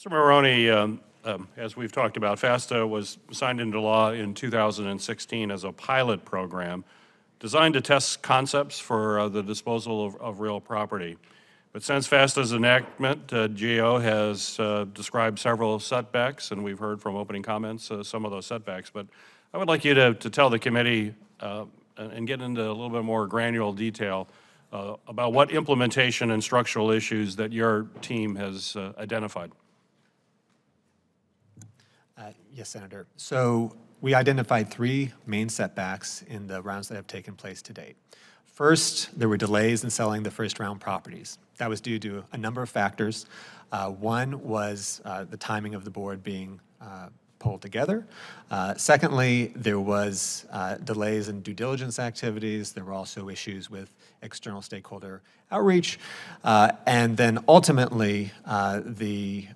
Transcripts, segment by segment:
Mr. Maroney, as we've talked about, FASTA was signed into law in 2016 as a pilot program designed to test concepts for the disposal of real property. But since FASTA's enactment, GAO has described several setbacks, and we've heard from opening comments some of those setbacks. But I would like you to tell the committee and get into a little bit more granular detail about what implementation and structural issues that your team has identified. Yes, Senator. So we identified three main setbacks in the rounds that have taken place to date. First, there were delays in selling the first round properties. That was due to a number of factors. One was the timing of the board being pulled together. Secondly, there was delays in due diligence activities. There were also issues with external stakeholder outreach. And then ultimately, the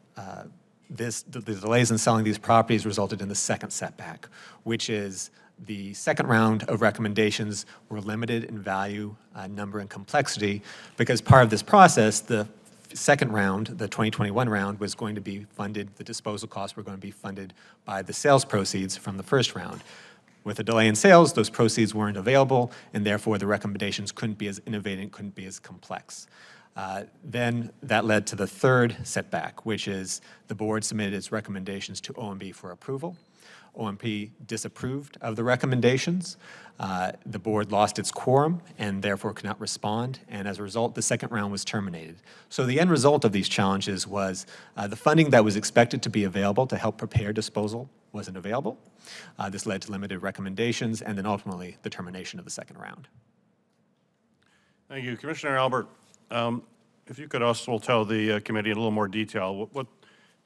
delays in selling these properties resulted in the second setback, which is the second round of recommendations were limited in value, number, and complexity, because part of this process, the second round, the 2021 round, was going to be funded, the disposal costs were going to be funded by the sales proceeds from the first round. With a delay in sales, those proceeds weren't available, and therefore the recommendations couldn't be as innovative, couldn't be as complex. Then that led to the third setback, which is the board submitted its recommendations to OMB for approval. OMB disapproved of the recommendations. The board lost its quorum and therefore could not respond, and as a result, the second round was terminated. So the end result of these challenges was the funding that was expected to be available to help prepare disposal wasn't available. This led to limited recommendations and then ultimately the termination of the second round. Thank you. Commissioner Albert, if you could also tell the committee in a little more detail what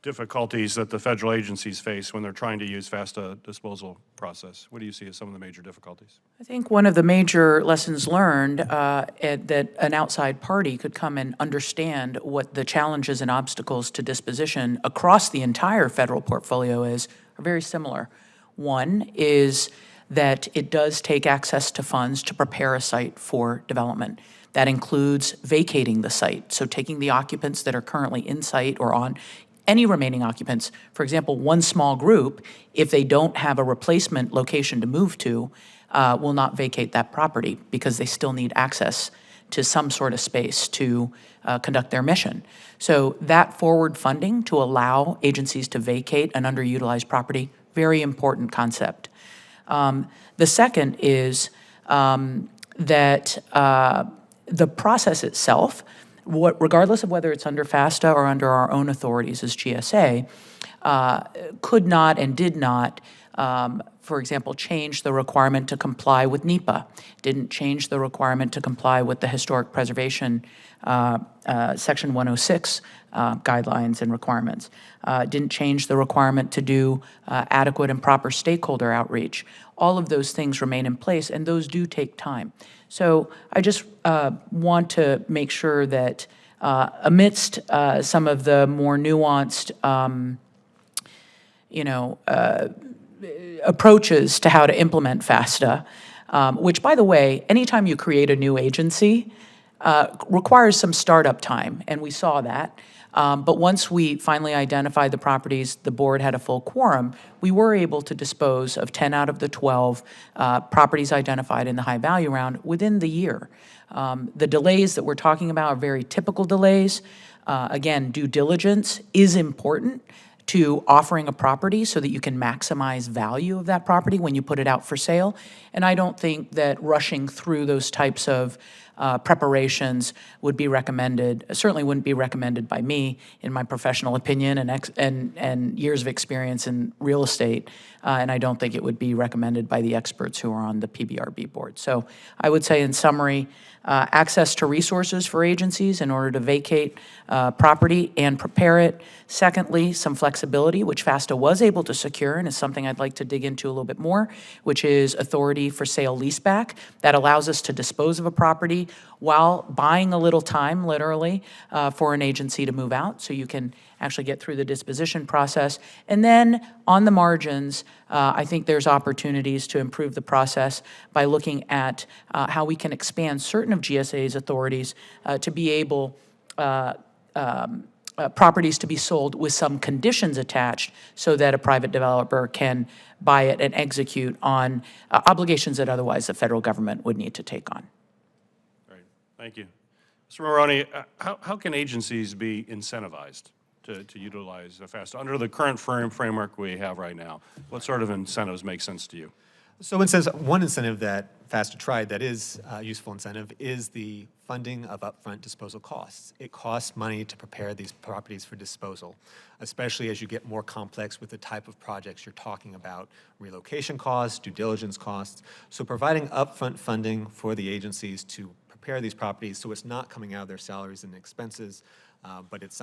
difficulties that the federal agencies face when they're trying to use FASTA disposal process. What do you see as some of the major difficulties? I think one of the major lessons learned that an outside party could come and understand what the challenges and obstacles to disposition across the entire federal portfolio are very similar. One is that it does take access to funds to prepare a site for development. That includes vacating the site, so taking the occupants that are currently in site or on any remaining occupants. For example, one small group, if they don't have a replacement location to move to, will not vacate that property because they still need access to some sort of space to conduct their mission. So that forward funding to allow agencies to vacate an underutilized property, very important concept. The second is that the process itself, regardless of whether it's under FASTA or under our own authorities as GSA, could not and did not, for example, change the requirement to comply with NEPA, didn't change the requirement to comply with the Historic Preservation Section 106 guidelines and requirements, didn't change the requirement to do adequate and proper stakeholder outreach. All of those things remain in place, and those do take time. So I just want to make sure that amidst some of the more nuanced, approaches to how to implement FASTA, which, by the way, anytime you create a new agency, requires some startup time, and we saw that. But once we finally identified the properties, the board had a full quorum, we were able to dispose of 10 out of the 12 properties identified in the high value round within the year. The delays that we're talking about are very typical delays. Again, due diligence is important to offering a property so that you can maximize value of that property when you put it out for sale. And I don't think that rushing through those types of preparations would be recommended, certainly wouldn't be recommended by me in my professional opinion and years of experience in real estate, and I don't think it would be recommended by the experts who are on the PBRB board. So I would say in summary, access to resources for agencies in order to vacate property and prepare it. Secondly, some flexibility, which FASTA was able to secure, and is something I'd like to dig into a little bit more, which is authority for sale leaseback. That allows us to dispose of a property while buying a little time, literally, for an agency to move out, so you can actually get through the disposition process. And then on the margins, I think there's opportunities to improve the process by looking at how we can expand certain of GSA's authorities to be able properties to be sold with some conditions attached so that a private developer can buy it and execute on obligations that otherwise the federal government would need to take on. Great, thank you. Mr. Maroney, how can agencies be incentivized to utilize FASTA under the current framework we have right now? What sort of incentives make sense to you? So one incentive that FASTA tried that is a useful incentive is the funding of upfront disposal costs. It costs money to prepare these properties for disposal, especially as you get more complex with the type of projects you're talking about, relocation costs, due diligence costs. So providing upfront funding for the agencies to prepare these properties so it's not coming out of their salaries and expenses, but it's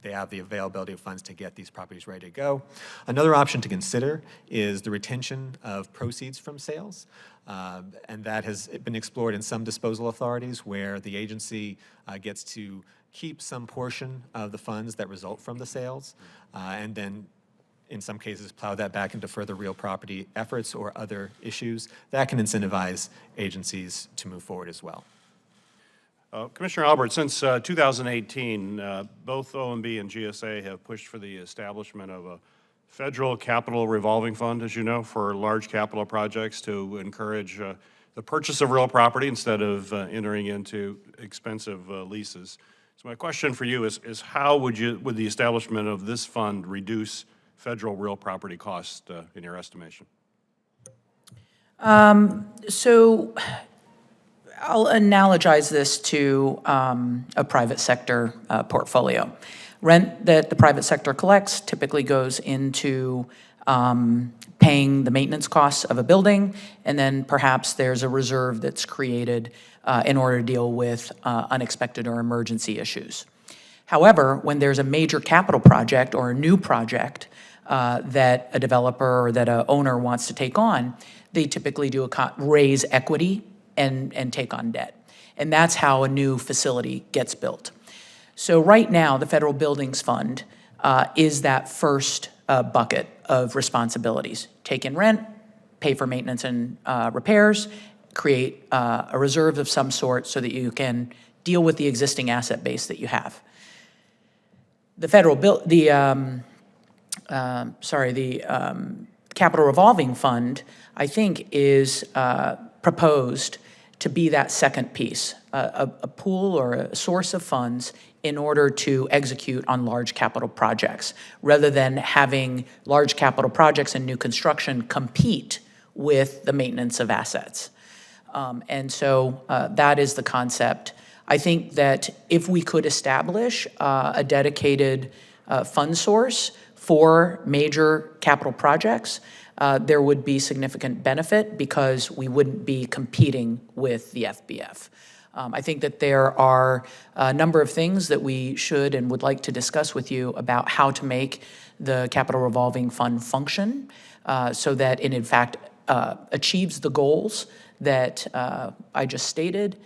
they have the availability of funds to get these properties ready to go. Another option to consider is the retention of proceeds from sales, and that has been explored in some disposal authorities where the agency gets to keep some portion of the funds that result from the sales, and then in some cases plow that back into further real property efforts or other issues. That can incentivize agencies to move forward as well. Commissioner Albert, since 2018, both OMB and GSA have pushed for the establishment of a federal capital revolving fund, as you know, for large capital projects to encourage the purchase of real property instead of entering into expensive leases. So my question for you is how would the establishment of this fund reduce federal real property costs in your estimation? So I'll analogize this to a private sector portfolio. Rent that the private sector collects typically goes into paying the maintenance costs of a building, and then perhaps there's a reserve that's created in order to deal with unexpected or emergency issues. However, when there's a major capital project or a new project that a developer or that a owner wants to take on, they typically do raise equity and take on debt. And that's how a new facility gets built. So right now, the Federal Buildings Fund is that first bucket of responsibilities. Take in rent, pay for maintenance and repairs, create a reserve of some sort so that you can deal with the existing asset base that you have. The Capital Revolving Fund, I think, is proposed to be that second piece, a pool or a source of funds in order to execute on large capital projects, rather than having large capital projects and new construction compete with the maintenance of assets. And so that is the concept. I think that if we could establish a dedicated fund source for major capital projects, there would be significant benefit because we wouldn't be competing with the FBF. I think that there are a number of things that we should and would like to discuss with you about how to make the Capital Revolving Fund function so that it in fact achieves the goals that I just stated,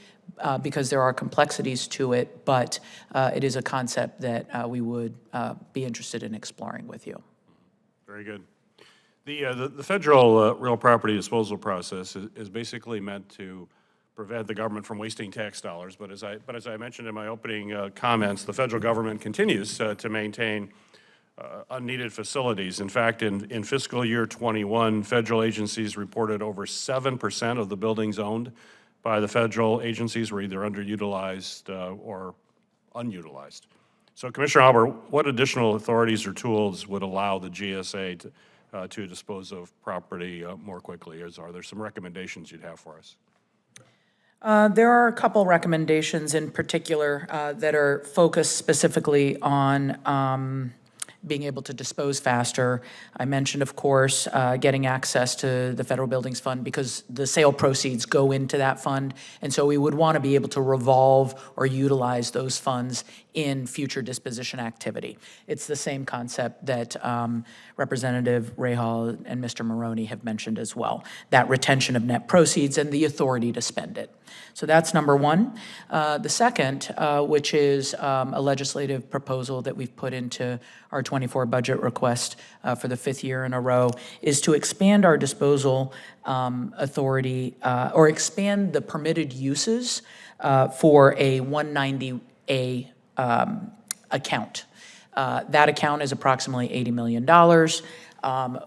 because there are complexities to it, but it is a concept that we would be interested in exploring with you. Very good. The federal real property disposal process is basically meant to prevent the government from wasting tax dollars. But as I mentioned in my opening comments, the federal government continues to maintain unneeded facilities. In fact, in fiscal year 21, federal agencies reported over 7% of the buildings owned by the federal agencies were either underutilized or unutilized. So Commissioner Albert, what additional authorities or tools would allow the GSA to dispose of property more quickly? Are there some recommendations you'd have for us? There are a couple recommendations in particular that are focused specifically on being able to dispose faster. I mentioned, of course, getting access to the Federal Buildings Fund because the sale proceeds go into that fund, and so we would want to be able to revolve or utilize those funds in future disposition activity. It's the same concept that Representative Rahal and Mr. Maroney have mentioned as well, that retention of net proceeds and the authority to spend it. So that's number one. The second, which is a legislative proposal that we've put into our 24 budget request for the 5th year in a row, is to expand our disposal authority or expand the permitted uses for a 190A account. That account is approximately $80 million.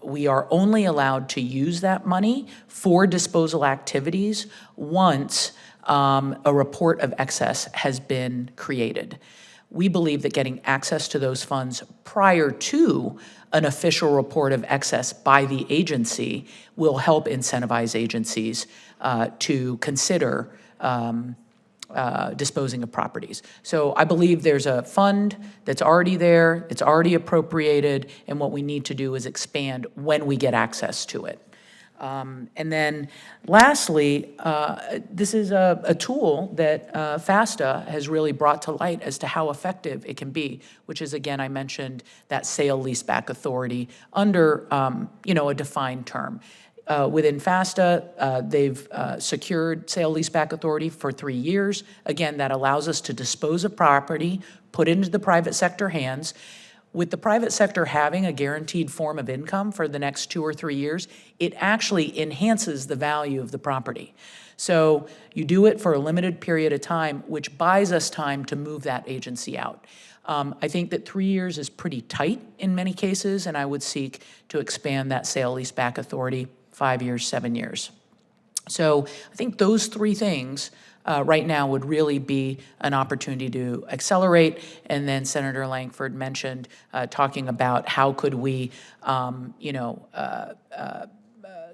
We are only allowed to use that money for disposal activities once a report of excess has been created. We believe that getting access to those funds prior to an official report of excess by the agency will help incentivize agencies to consider disposing of properties. So I believe there's a fund that's already there, it's already appropriated, and what we need to do is expand when we get access to it. And then lastly, this is a tool that FASTA has really brought to light as to how effective it can be, which is, again, I mentioned that sale leaseback authority under, a defined term. Within FASTA, they've secured sale leaseback authority for 3 years. Again, that allows us to dispose of property, put it into the private sector hands. With the private sector having a guaranteed form of income for the next 2 or 3 years, it actually enhances the value of the property. So you do it for a limited period of time, which buys us time to move that agency out. I think that 3 years is pretty tight in many cases, and I would seek to expand that sale leaseback authority 5 years, 7 years. So I think those 3 things right now would really be an opportunity to accelerate. And then Senator Langford mentioned talking about how could we,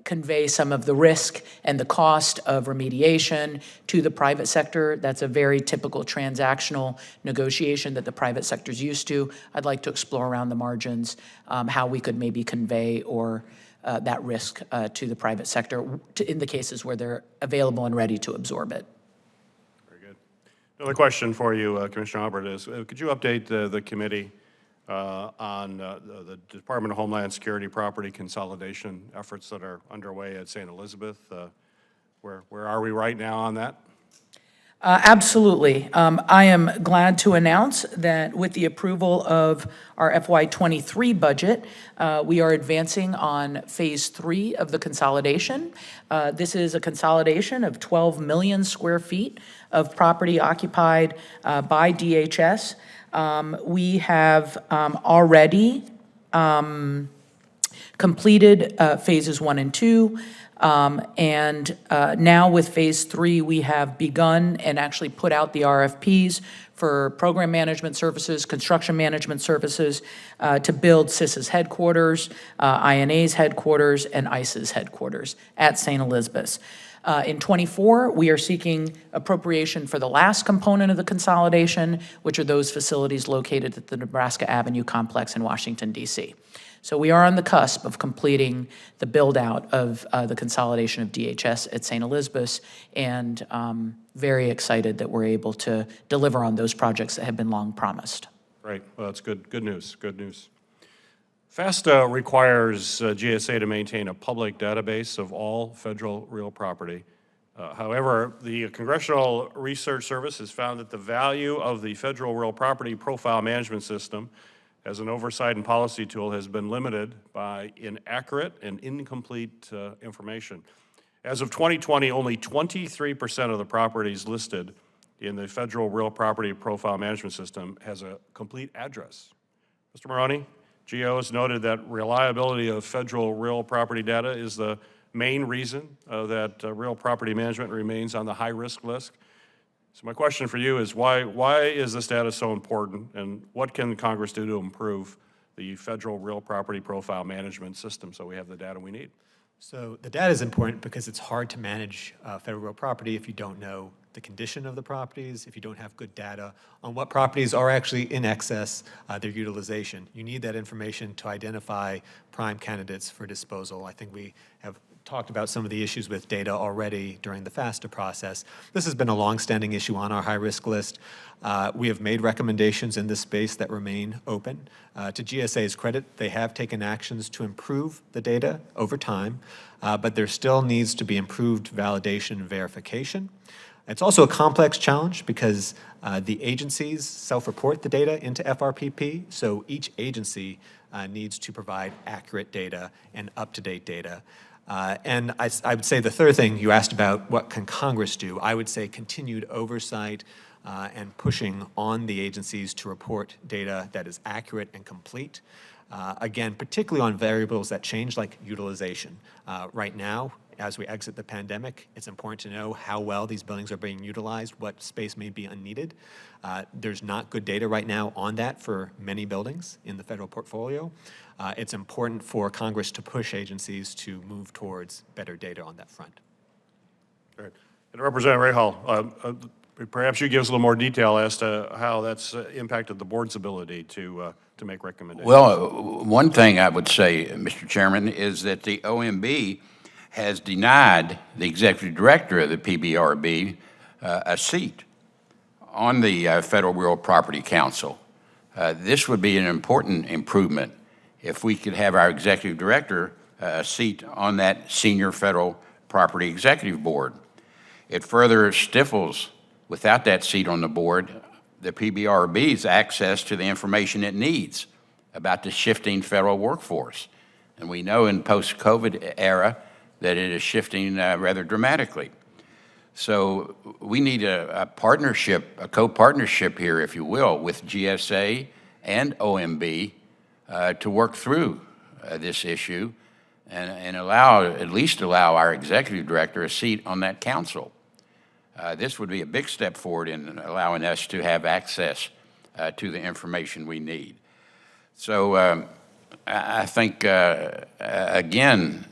convey some of the risk and the cost of remediation to the private sector. That's a very typical transactional negotiation that the private sector is used to. I'd like to explore around the margins how we could maybe convey or that risk to the private sector in the cases where they're available and ready to absorb it. Another question for you, Commissioner Albert, is could you update the committee on the Department of Homeland Security property consolidation efforts that are underway at St. Elizabeth? Where are we right now on that? Absolutely. I am glad to announce that with the approval of our FY23 budget, we are advancing on Phase 3 of the consolidation. This is a consolidation of 12 million square feet of property occupied by DHS. We have already completed Phases 1 and 2. And now with Phase 3, we have begun and actually put out the RFPs for program management services, construction management services, to build CIS's headquarters, INA's headquarters, and ICE's headquarters at St. Elizabeth's. In '24, we are seeking appropriation for the last component of the consolidation, which are those facilities located at the Nebraska Avenue complex in Washington, D.C. So we are on the cusp of completing the build-out of the consolidation of DHS at St. Elizabeth's, and very excited that we're able to deliver on those projects that have been long promised. Great. Well, that's good news. Good news. FASTA requires GSA to maintain a public database of all federal real property. However, the Congressional Research Service has found that the value of the federal real property profile management system as an oversight and policy tool has been limited by inaccurate and incomplete information. As of 2020, only 23% of the properties listed in the federal real property profile management system has a complete address. Mr. Maroney, GO has noted that reliability of federal real property data is the main reason that real property management remains on the high-risk list. So my question for you is why is this data so important, and what can Congress do to improve the federal real property profile management system so we have the data we need? So the data is important because it's hard to manage federal real property if you don't know the condition of the properties, if you don't have good data on what properties are actually in excess, their utilization. You need that information to identify prime candidates for disposal. I think we have talked about some of the issues with data already during the FASTA process. This has been a longstanding issue on our high-risk list. We have made recommendations in this space that remain open. To GSA's credit, they have taken actions to improve the data over time, but there still needs to be improved validation and verification. It's also a complex challenge because the agencies self-report the data into FRPP, so each agency needs to provide accurate data and up-to-date data. And I would say the third thing you asked about, what can Congress do? I would say continued oversight and pushing on the agencies to report data that is accurate and complete. Again, particularly on variables that change, like utilization. Right now, as we exit the pandemic, it's important to know how well these buildings are being utilized, what space may be unneeded. There's not good data right now on that for many buildings in the federal portfolio. It's important for Congress to push agencies to move towards better data on that front. Great. And Representative Rahal, perhaps you give us a little more detail as to how that's impacted the board's ability to make recommendations. Well, one thing I would say, Mr. Chairman, is that the OMB has denied the executive director of the PBRB a seat on the Federal Real Property Council. This would be an important improvement if we could have our executive director a seat on that senior federal property executive board. It further stifles, without that seat on the board, the PBRB's access to the information it needs about the shifting federal workforce. And we know in post-COVID era that it is shifting rather dramatically. So we need a partnership, a co-partnership here, if you will, with GSA and OMB to work through this issue and at least allow our executive director a seat on that council. This would be a big step forward in allowing us to have access to the information we need. So I think, again,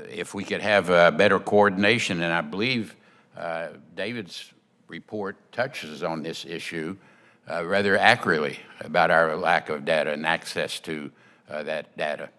if we could have better coordination, and I believe David's report touches on this issue rather accurately about our lack of data and access to that data.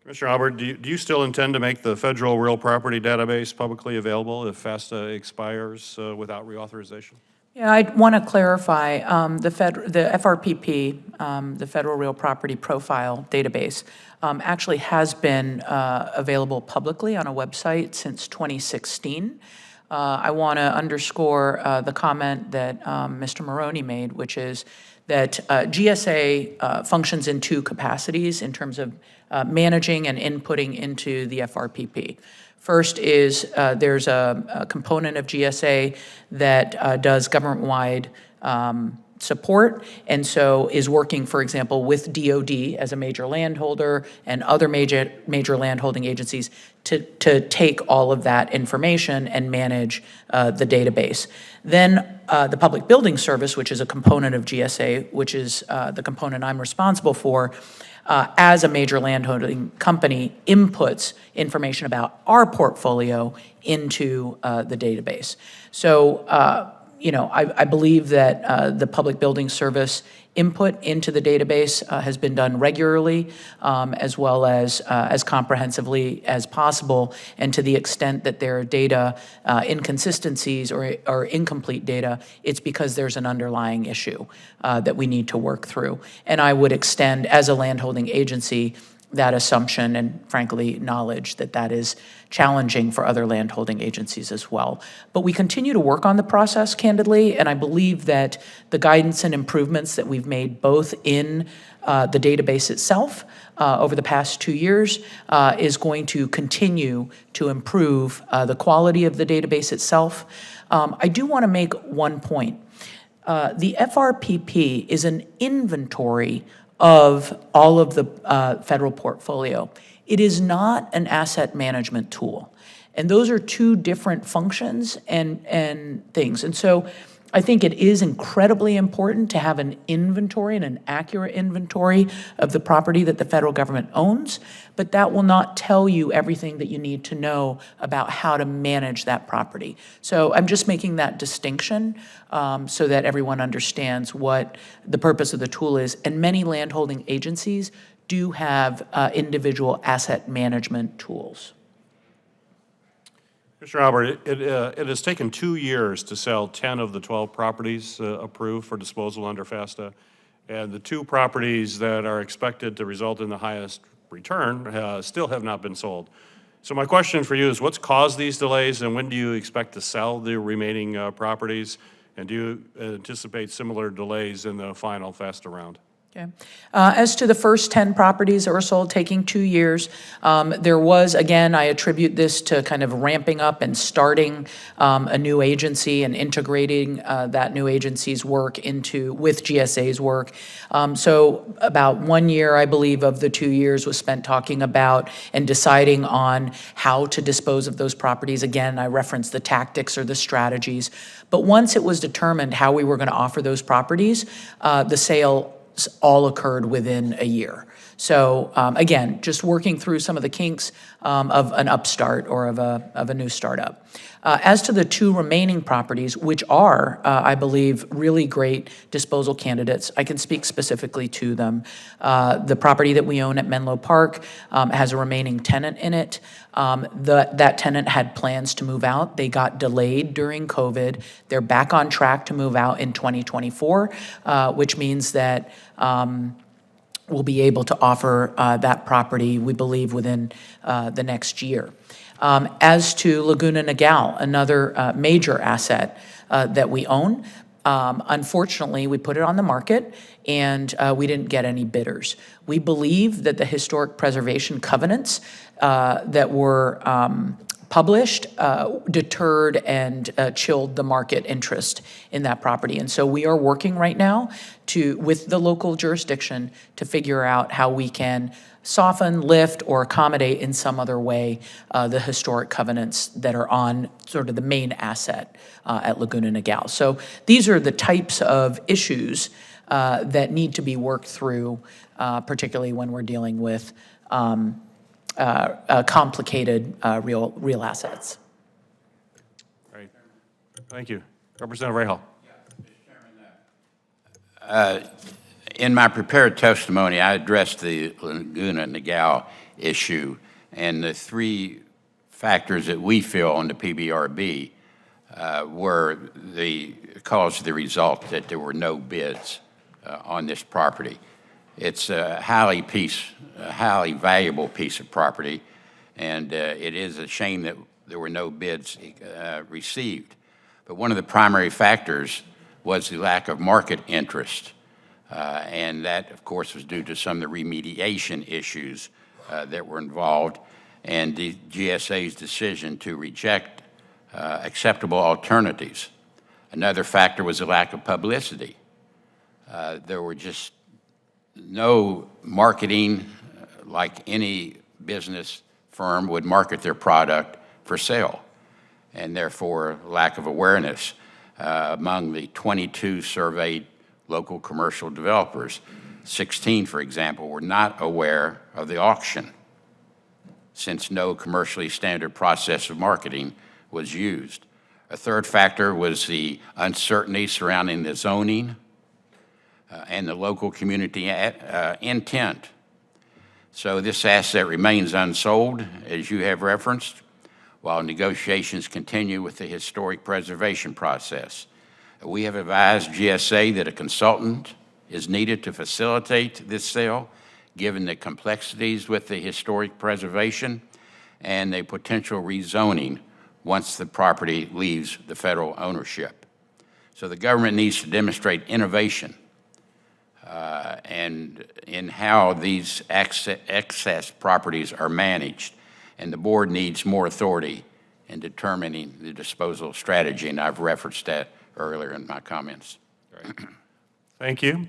Commissioner Albert, do you still intend to make the federal real property database publicly available if FASTA expires without reauthorization? Yeah, I want to clarify, the FRPP, the Federal Real Property Profile Database, actually has been available publicly on a website since 2016. I want to underscore the comment that Mr. Maroney made, which is that GSA functions in two capacities in terms of managing and inputting into the FRPP. First is there's a component of GSA that does government-wide support, and so is working, for example, with DOD as a major landholder and other major landholding agencies to take all of that information and manage the database. Then the Public Building Service, which is a component of GSA, which is the component I'm responsible for, as a major landholding company, inputs information about our portfolio into the database. So, I believe that the Public Building Service input into the database has been done regularly, as well as comprehensively as possible, and to the extent that there are data inconsistencies or incomplete data, it's because there's an underlying issue that we need to work through. And I would extend, as a landholding agency, that assumption and, frankly, knowledge that that is challenging for other landholding agencies as well. But we continue to work on the process, candidly, and I believe that the guidance and improvements that we've made both in the database itself over the past 2 years is going to continue to improve the quality of the database itself. I do want to make one point. The FRPP is an inventory of all of the federal portfolio. It is not an asset management tool. And those are two different functions and things. And so I think it is incredibly important to have an inventory and an accurate inventory of the property that the federal government owns, but that will not tell you everything that you need to know about how to manage that property. So I'm just making that distinction so that everyone understands what the purpose of the tool is. And many landholding agencies do have individual asset management tools. Mr. Albert, it has taken 2 years to sell 10 of the 12 properties approved for disposal under FASTA, and the 2 properties that are expected to result in the highest return still have not been sold. So my question for you is, what's caused these delays, and when do you expect to sell the remaining properties, and do you anticipate similar delays in the final FASTA round? Okay. As to the first 10 properties that were sold, taking 2 years, there was, again, I attribute this to kind of ramping up and starting a new agency and integrating that new agency's work with GSA's work. So about 1 year, I believe, of the 2 years was spent talking about and deciding on how to dispose of those properties. Again, I referenced the tactics or the strategies. But once it was determined how we were going to offer those properties, the sale all occurred within a year. So again, just working through some of the kinks of an upstart or of a new startup. As to the 2 remaining properties, which are, I believe, really great disposal candidates, I can speak specifically to them. The property that we own at Menlo Park has a remaining tenant in it. That tenant had plans to move out. They got delayed during COVID. They're back on track to move out in 2024, which means that we'll be able to offer that property, we believe, within the next year. As to Laguna Niguel, another major asset that we own, unfortunately, we put it on the market and we didn't get any bidders. We believe that the historic preservation covenants that were published deterred and chilled the market interest in that property. And so we are working right now with the local jurisdiction to figure out how we can soften, lift, or accommodate in some other way the historic covenants that are on sort of the main asset at Laguna Niguel. So these are the types of issues that need to be worked through, particularly when we're dealing with complicated real assets. Great. Thank you. Representative Rahal. In my prepared testimony, I addressed the Laguna Niguel issue and the 3 factors that we feel on the PBRB were the cause of the result that there were no bids on this property. It's a highly valuable piece of property, and it is a shame that there were no bids received. But one of the primary factors was the lack of market interest. And that, of course, was due to some of the remediation issues that were involved and the GSA's decision to reject acceptable alternatives. Another factor was the lack of publicity. There were just no marketing like any business firm would market their product for sale, and therefore lack of awareness among the 22 surveyed local commercial developers. 16, for example, were not aware of the auction since no commercially standard process of marketing was used. A third factor was the uncertainty surrounding the zoning and the local community intent. So this asset remains unsold, as you have referenced, while negotiations continue with the historic preservation process. We have advised GSA that a consultant is needed to facilitate this sale, given the complexities with the historic preservation and the potential rezoning once the property leaves the federal ownership. So the government needs to demonstrate innovation and in how these excess properties are managed, and the board needs more authority in determining the disposal strategy, and I've referenced that earlier in my comments. Thank you.